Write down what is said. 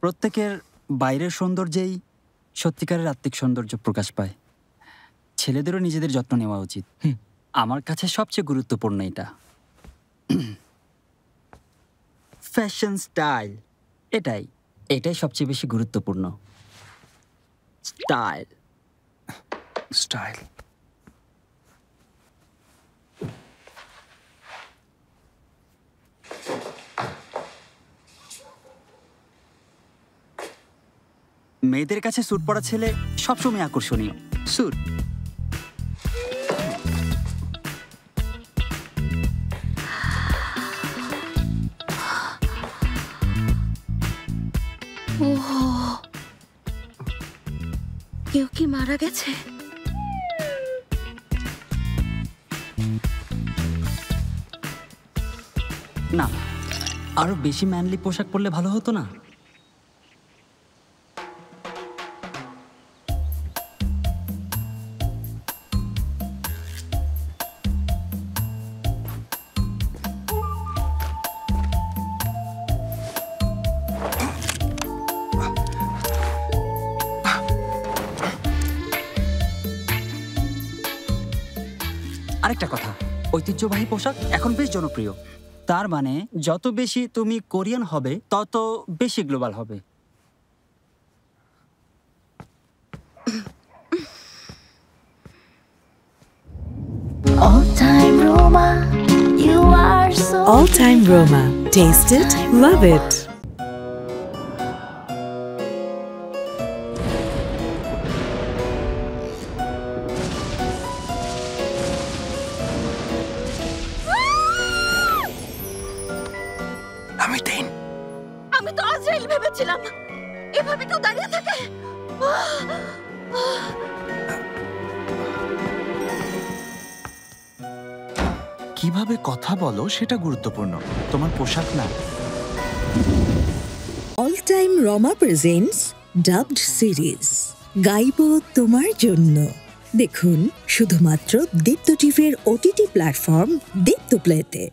প্রত্যেকের বাইরের সৌন্দর্যেই সত্যিকারের আত্মিক সৌন্দর্য প্রকাশ পায়। ছেলেদেরও নিজেদের যত্ন নেওয়া উচিত। আমার কাছে সবচেয়ে গুরুত্বপূর্ণ এটা। ফ্যাশন স্টাইল, এটাই সবচেয়ে বেশি গুরুত্বপূর্ণ। Style style. মেয়েদের কাছে স্যুট পরা ছেলে সবসময় আকর্ষণীয়। স্যুট কেউ কি মারা গেছে? না, আরো বেশি ম্যানলি পোশাক পরলে ভালো হতো না? আরেকটা কথা, ঐতিহ্যবাহী পোশাক এখন বেশ জনপ্রিয়। তার মানে যত বেশি তুমি কোরিয়ান হবে তত বেশি গ্লোবাল হবে। All-time Roma, you are so All-time Roma. Taste it, love it. আমি তো আজরাইল ভেবেছিলাম। এভাবে কেউ দাঁড়িয়ে থাকে? কিভাবে কথা বলো সেটা গুরুত্বপূর্ণ, তোমার পোশাক না। All-time Roma presents dubbed series. গাইবো তোমার জন্য। দেখুন শুধুমাত্র দীপ্ত টিভির OTT প্ল্যাটফর্ম দীপ্ত প্লেতে।